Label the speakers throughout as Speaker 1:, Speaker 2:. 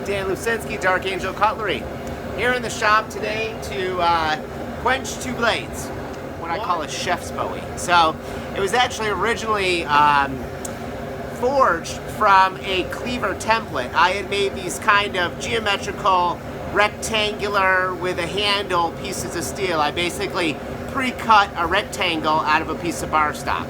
Speaker 1: Dark Angel Cutlery. Here in the shop today to quench two blades, what I call a chef's Bowie. So it was actually originally forged from a cleaver template. I had made these kind of geometrical, rectangular with a handle pieces of steel. I basically pre-cut a rectangle out of a piece of bar stock.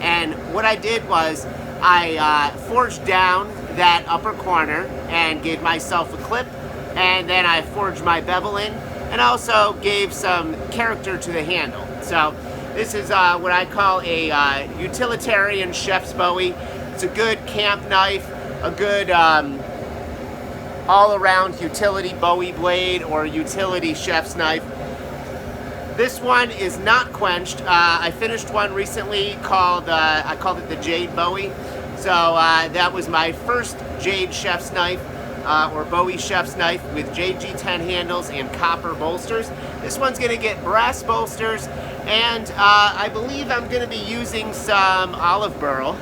Speaker 1: And what I did was I forged down that upper corner and gave myself a clip, and then I forged my bevel in and also gave some character to the handle. So this is what I call a utilitarian chef's Bowie. It's a good camp knife, a good all-around utility Bowie blade or utility chef's knife. This one is not quenched. I finished one recently called, I called it the Jade Bowie. So that was my first Jade chef's knife, or Bowie chef's knife with Jade G10 handles and copper bolsters. This one's gonna get brass bolsters, and I believe I'm gonna be using some olive burl.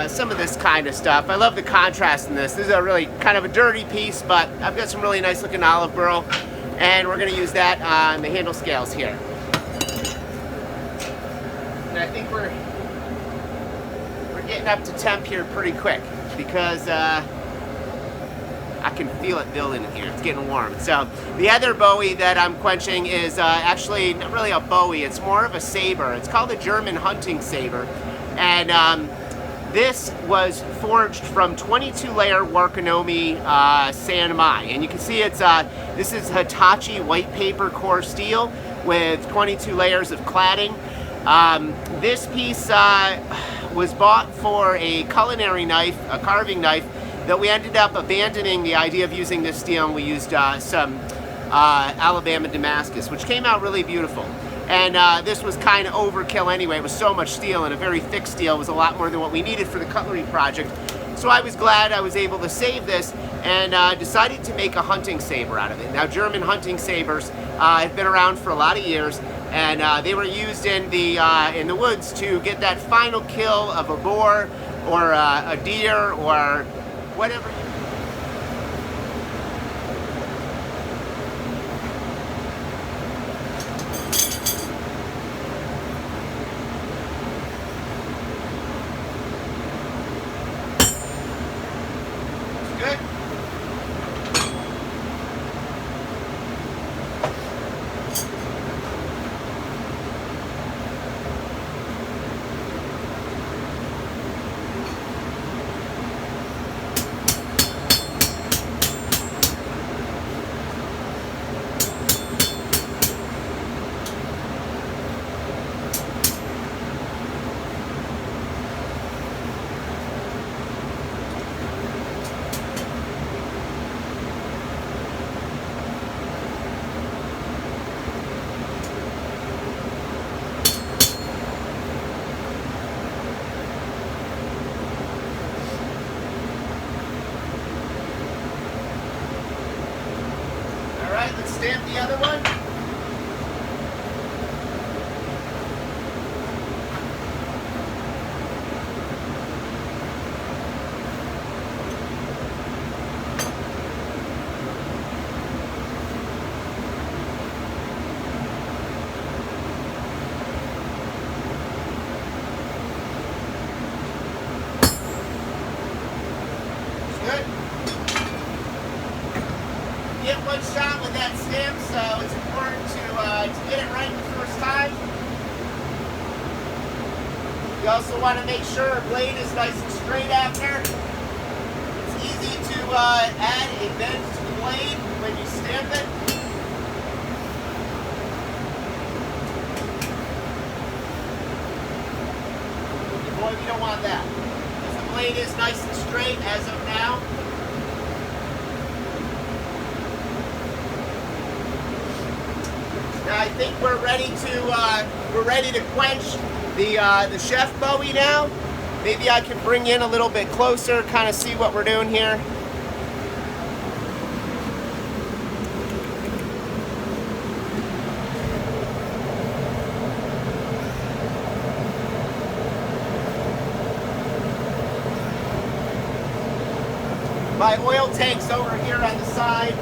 Speaker 1: Some of this kind of stuff. I love the contrast in this. This is a really kind of a dirty piece, but I've got some really nice looking olive burl, and we're gonna use that on the handle scales here. And I think we're getting up to temp here pretty quick because I can feel it building in here. It's getting warm. So the other Bowie that I'm quenching is actually not really a Bowie. It's more of a saber. It's called a German hunting saber, and this was forged from 22-layer Warkinomi San Mai, and you can see it's this is Hitachi white paper core steel with 22 layers of cladding. This piece was bought for a culinary knife, a carving knife, that we ended up abandoning the idea of using this steel, and we used some Alabama Damascus, which came out really beautiful. And this was kind of overkill anyway. It was so much steel, and a very thick steel was a lot more than what we needed for the cutlery project. So I was glad I was able to save this and decided to make a hunting saber out of it. Now, German hunting sabers have been around for a lot of years, and they were used in the woods to get that final kill of a boar or a deer or whatever. Good. Let's stamp the other one. Good. Get one shot with that stem, so it's important to get it right the first time. You also want to make sure our blade is nice and straight after. It's easy to add a bend to the blade when you stamp it. Boy, we don't want that. Because the blade is nice and straight as of now. I think we're ready to quench the chef Bowie now. Maybe I can bring in a little bit closer, kind of see what we're doing here. My oil tank's over here on the side,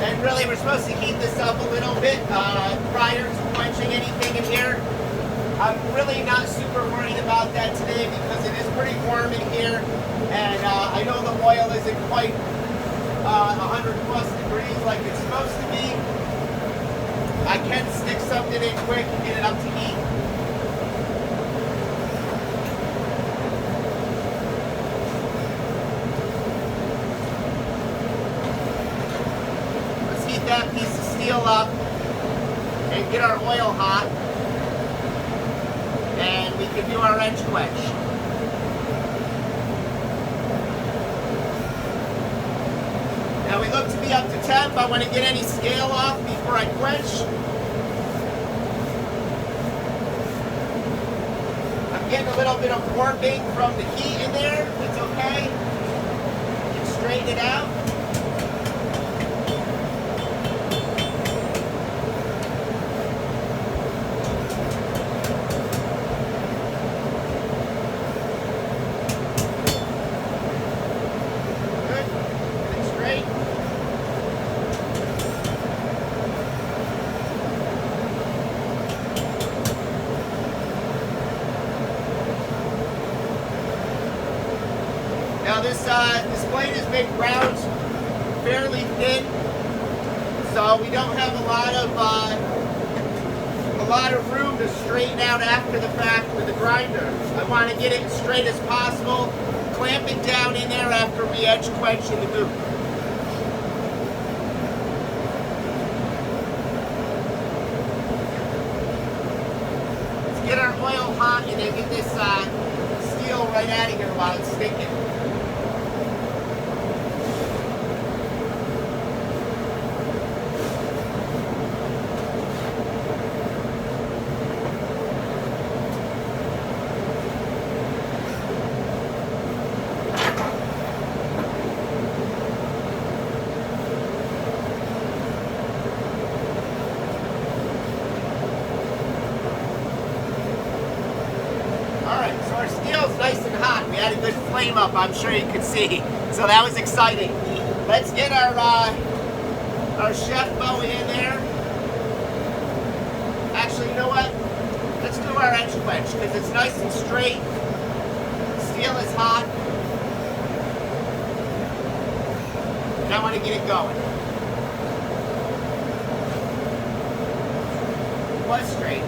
Speaker 1: and really we're supposed to heat this up a little bit prior to quenching anything in here. I'm really not super worried about that today because it is pretty warm in here, and I know the oil isn't quite 100 plus degrees like it's supposed to be. I can stick something in quick and get it up to heat. Let's heat that piece of steel up and get our oil hot. And we can do our edge quench. Now we look to be up to temp. I want to get any scale off before I quench. I'm getting a little bit of warping from the heat in there. It's okay. You can straighten it out. Now this blade has been ground fairly thin, so we don't have a lot of room to straighten out after the fact with the grinder. I want to get it as straight as possible, clamp it down in there after we edge quench in the goop. Let's get our oil hot and then get this steel right out of here while it's sticking. Nice and hot. We had a good flame up, I'm sure you could see. So that was exciting. Let's get our chef Bowie in there. Actually, you know what? Let's do our edge quench because it's nice and straight. Steel is hot. And I want to get it going. It was straight.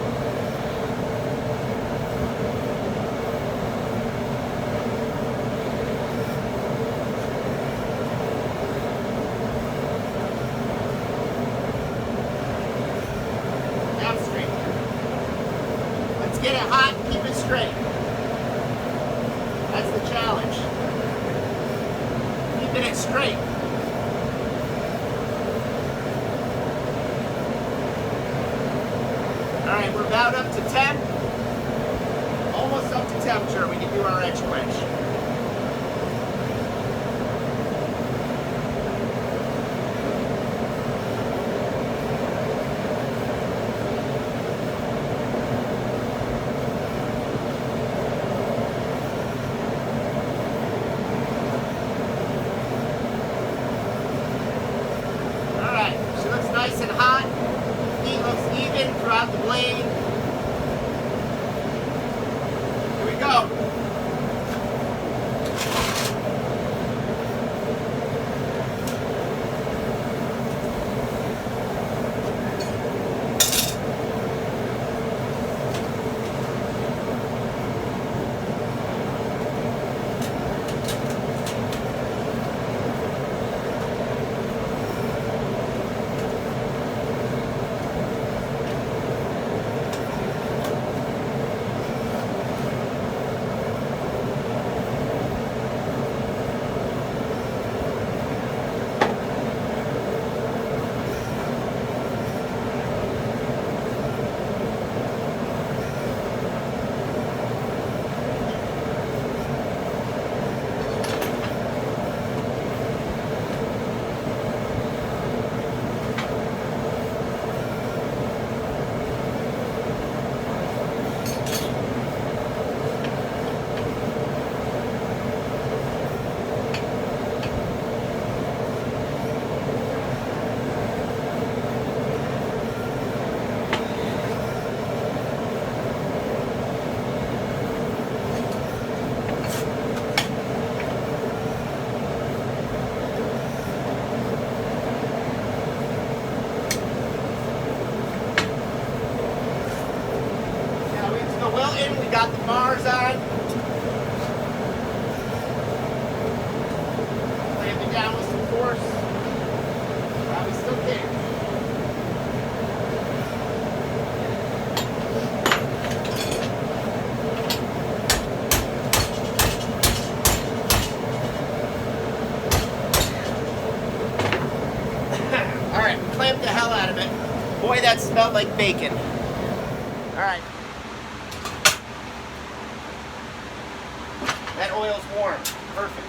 Speaker 1: Get it hot and keep it straight. That's the challenge. Keeping it straight. Alright, we're about up to temp. Almost up to temperature. We can do our edge quench. Nice and hot. Heat looks even throughout the blade. Here we go. Boy, that smelled like bacon. All right. That oil's warm. Perfect.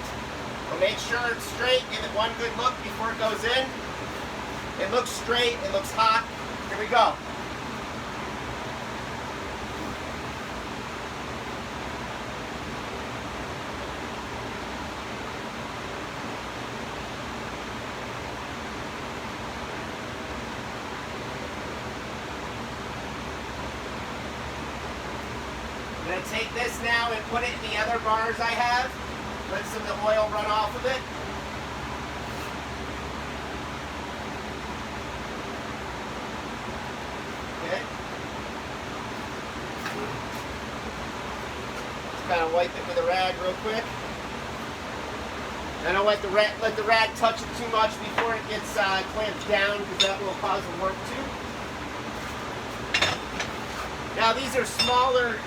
Speaker 1: We'll make sure it's straight. Give it one good look before it goes in. It looks straight. It looks hot. Here we go. I'm going to take this now and put it in the other bars I have. Let some of the oil run off of it. Okay. Just kind of wipe it with a rag real quick. I don't let the rag touch it too much before it gets clamped down, because that will cause the work too. Now these are smaller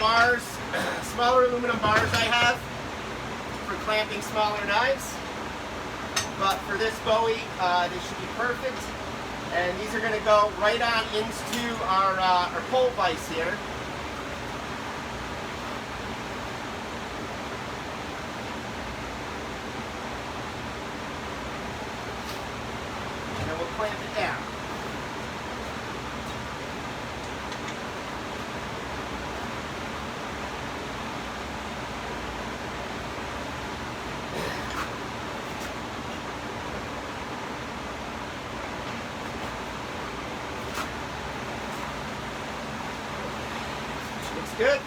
Speaker 1: bars, smaller aluminum bars I have for clamping smaller knives. But for this Bowie, they should be perfect. And these are going to go right on into our pole vise here. And then we'll clamp it down. Good.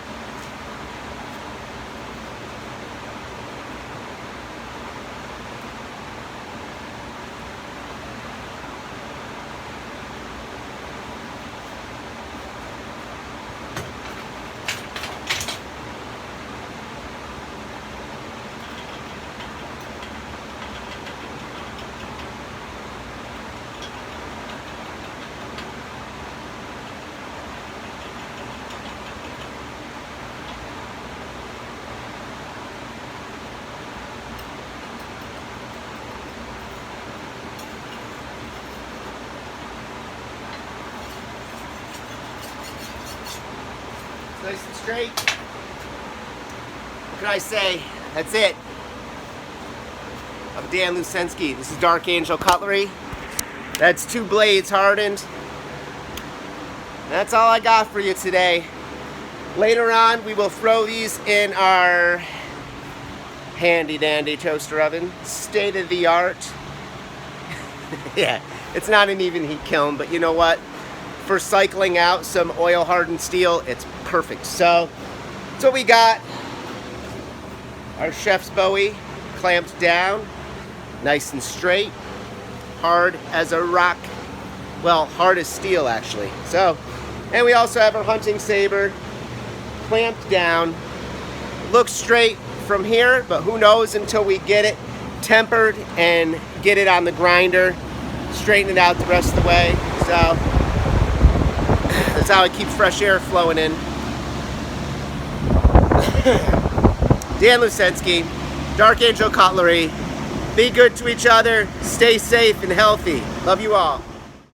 Speaker 1: Nice and straight. What can I say? That's it. I'm Dan Lusensky. This is Dark Angel Cutlery. That's 2 blades hardened. That's all I got for you today. Later on, we will throw these in our handy dandy toaster oven. State of the art. Yeah, it's not an even heat kiln, but you know what? For cycling out some oil hardened steel, it's perfect. So that's what we got. Our chef's Bowie clamped down, nice and straight, hard as a rock. Well, hard as steel actually. So, and we also have our hunting saber clamped down. Looks straight from here, but who knows until we get it tempered and get it on the grinder, straighten it out the rest of the way. So that's how I keep fresh air flowing in. Dan Lusensky, Dark Angel Cutlery. Be good to each other, stay safe and healthy. Love you all.